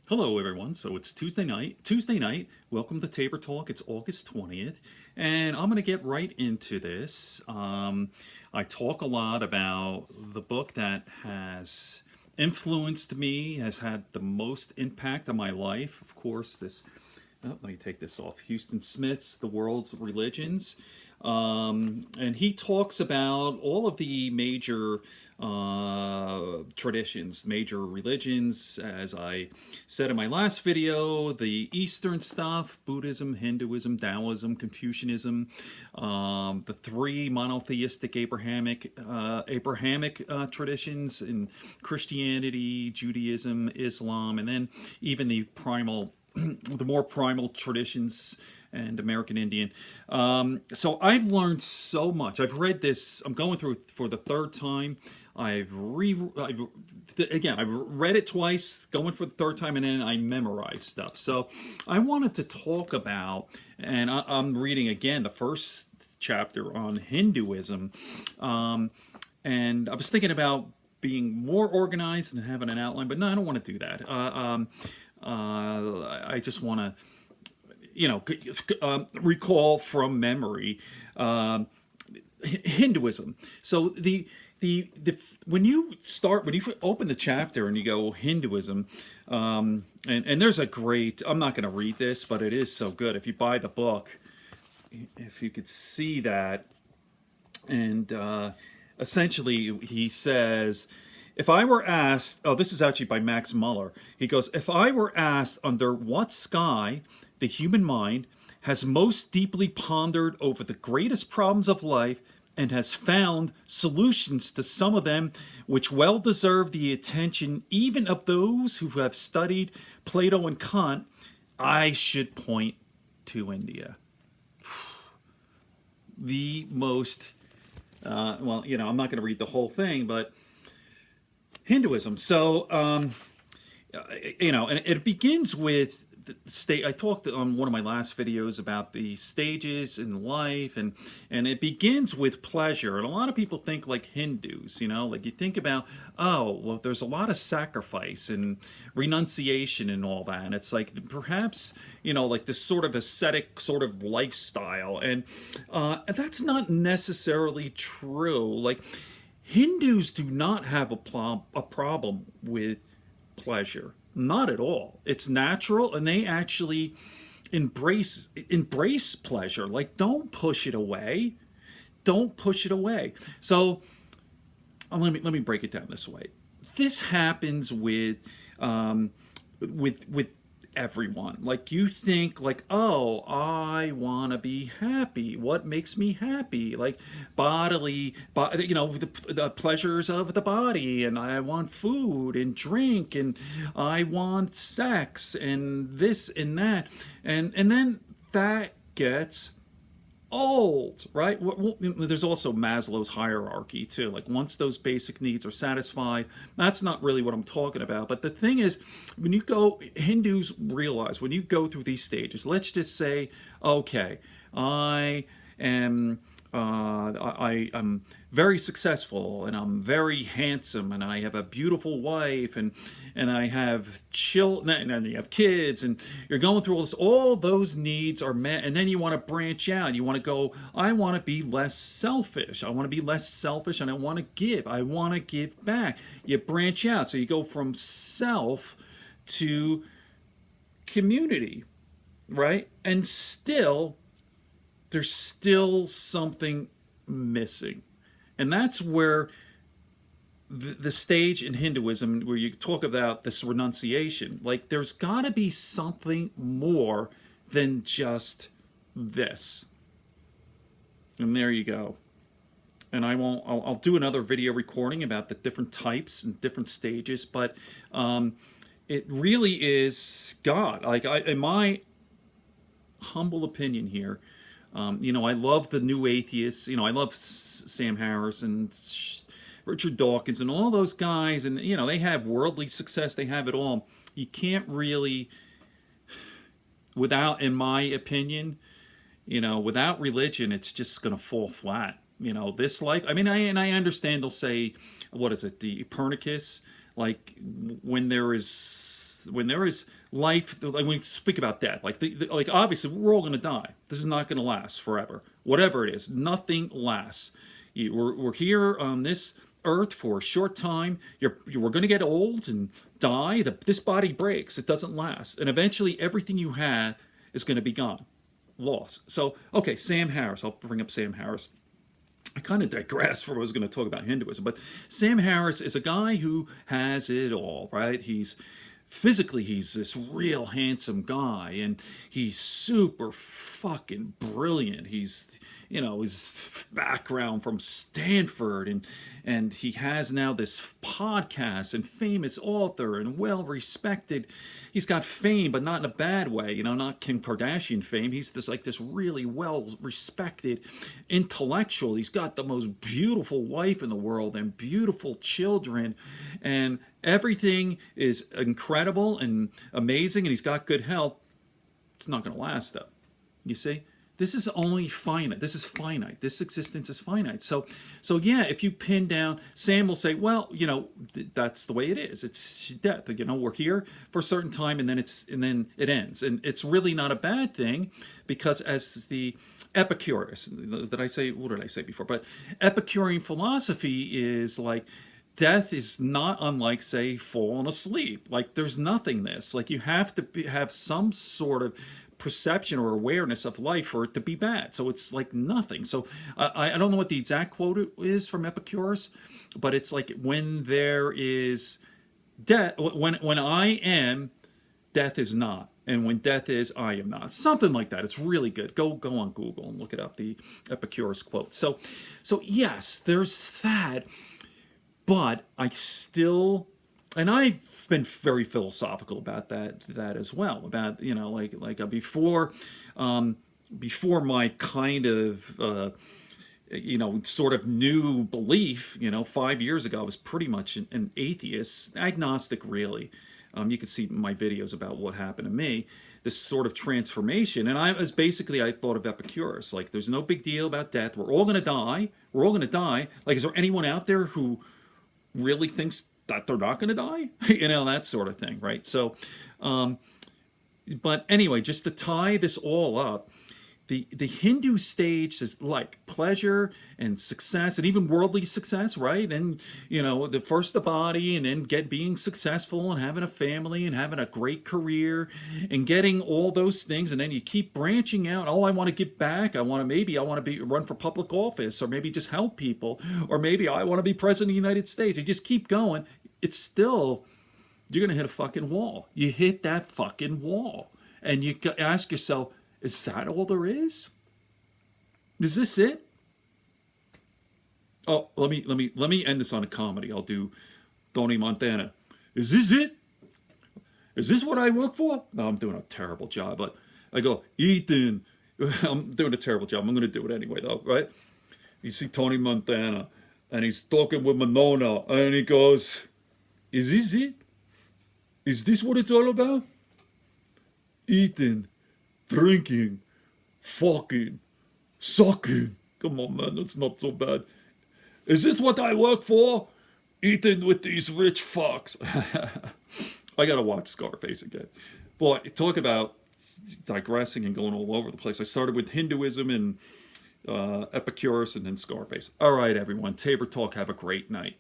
Hello, everyone. So it's Tuesday night. Tuesday night. Welcome to Tabor Talk. It's August 20th, and I'm going to get right into this. I talk a lot about the book that has influenced me, has had the most impact on my life. Of course, this. Oh, let me take this off. Houston Smith's The World's Religions. And he talks about all of the major traditions, major religions. As I said in my last video, the Eastern stuff: Buddhism, Hinduism, Taoism, Confucianism, the three monotheistic Abrahamic traditions in Christianity, Judaism, Islam, and then even the primal the more primal traditions and American Indian. So I've learned so much. I've read this. I'm going through it for the third time. I've read it twice, going for the third time, and then I memorized stuff. So I wanted to talk about, and I'm reading again the first chapter on Hinduism, and I was thinking about being more organized and having an outline, but no, I don't want to do that. I just want to, recall from memory Hinduism. So the when you open the chapter and you go Hinduism, and there's a great. I'm not going to read this, but it is so good. If you buy the book, if you could see that, and essentially he says, if I were asked, oh, this is actually by Max Muller. He goes, if I were asked under what sky the human mind has most deeply pondered over the greatest problems of life and has found solutions to some of them which well deserve the attention even of those who have studied Plato and Kant, I should point to India. The most, I'm not going to read the whole thing, but Hinduism. So, and it begins with the state. I talked on one of my last videos about the stages in life, and it begins with pleasure. And a lot of people think like Hindus, like you think about, oh, well, there's a lot of sacrifice and renunciation and all that. And it's like perhaps, like this sort of ascetic sort of lifestyle, and that's not necessarily true. Like Hindus do not have a problem with pleasure. Not at all. It's natural, and they actually embrace pleasure. Like, don't push it away. Don't push it away. So let me break it down this way. This happens with everyone. Like, you think like, oh, I want to be happy. What makes me happy? Like the pleasures of the body, and I want food and drink, and I want sex and this and that, and then that gets old, right? Well, there's also Maslow's hierarchy too. Like, once those basic needs are satisfied, that's not really what I'm talking about. But the thing is, when you go, Hindus realize when you go through these stages, let's just say, okay, I am I'm very successful, and I'm very handsome, and I have a beautiful wife, and I have children, and you have kids, and you're going through all those needs are met, and then you want to branch out. You want to go, I want to be less selfish. I want to be less selfish, and I want to give. I want to give back. You branch out. So you go from self to community, right? And still, there's still something missing. And that's where the stage in Hinduism, where you talk about this renunciation, like there's got to be something more than just this. And there you go. And I'll do another video recording about the different types and different stages, but it really is God. Like, in my humble opinion here, I love the new atheists. I love Sam Harris and Richard Dawkins and all those guys. And, they have worldly success. They have it all. You can't really, in my opinion, without religion, it's just going to fall flat. This life. I mean, I understand they'll say, what is it, the Copernicus? Like, when there is when there is life, like when we speak about death, like like obviously we're all going to die. This is not going to last forever. Whatever it is, nothing lasts. We're here on this earth for a short time. We're going to get old and die. This body breaks. It doesn't last, and eventually everything you had is going to be gone, lost. So okay, Sam Harris. I'll bring up Sam Harris. I kind of digress from what I was going to talk about Hinduism, but Sam Harris is a guy who has it all, right? Physically, he's this real handsome guy, and he's super fucking brilliant. His background from Stanford, and he has now this podcast, and famous author, and well respected. He's got fame, but not in a bad way, not Kim Kardashian fame. He's this really well respected intellectual. He's got the most beautiful wife in the world and beautiful children, and everything is incredible and amazing, and he's got good health. It's not going to last, though. You see? This is only finite. This is finite. This existence is finite. So yeah, if you pin down, Sam will say, well, that's the way it is. It's death. We're here for a certain time, and then it ends. And it's really not a bad thing, because as the Epicurus, what did I say before? But Epicurean philosophy is like, death is not unlike, say, falling asleep. Like, there's nothingness. Like, you have to have some sort of perception or awareness of life for it to be bad. So it's like nothing. So I don't know what the exact quote is from Epicurus, but it's like, when there is death, when I am, death is not, and when death is, I am not. Something like that. It's really good. Go on Google and look it up, the Epicurus quote. So yes, there's that, but I still, and I've been very philosophical about that as well, about before my kind of sort of new belief. 5 years ago I was pretty much an atheist, agnostic, really. You can see my videos about what happened to me, this sort of transformation. And I thought of Epicurus, like, there's no big deal about death. We're all going to die. Like, is there anyone out there who really thinks that they're not going to die? That sort of thing, right? So, but anyway, just to tie this all up, the Hindu stage is like pleasure and success, and even worldly success, right? And the body, and then being successful and having a family and having a great career and getting all those things, and then you keep branching out. Oh, I want to give back. I want to run for public office, or maybe just help people, or maybe I want to be president of the United States. You just keep going. It's still, you're going to hit a fucking wall. You hit that fucking wall, and you ask yourself, is that all there is? Is this it? Oh, let me end this on a comedy. I'll do Tony Montana. Is this it? Is this what I work for? No, I'm doing a terrible job. But I go, Ethan, I'm doing a terrible job. I'm going to do it anyway, though, right? You see Tony Montana, and he's talking with Winona, and he goes, is this it? Is this what it's all about? Ethan, drinking, fucking, sucking. Come on, man, that's not so bad. Is this what I work for? Eating with these rich fucks. I gotta watch Scarface again. Boy, talk about digressing and going all over the place. I started with Hinduism and Epicurus, and then Scarface. All right, everyone. Tabor Talk. Have a great night.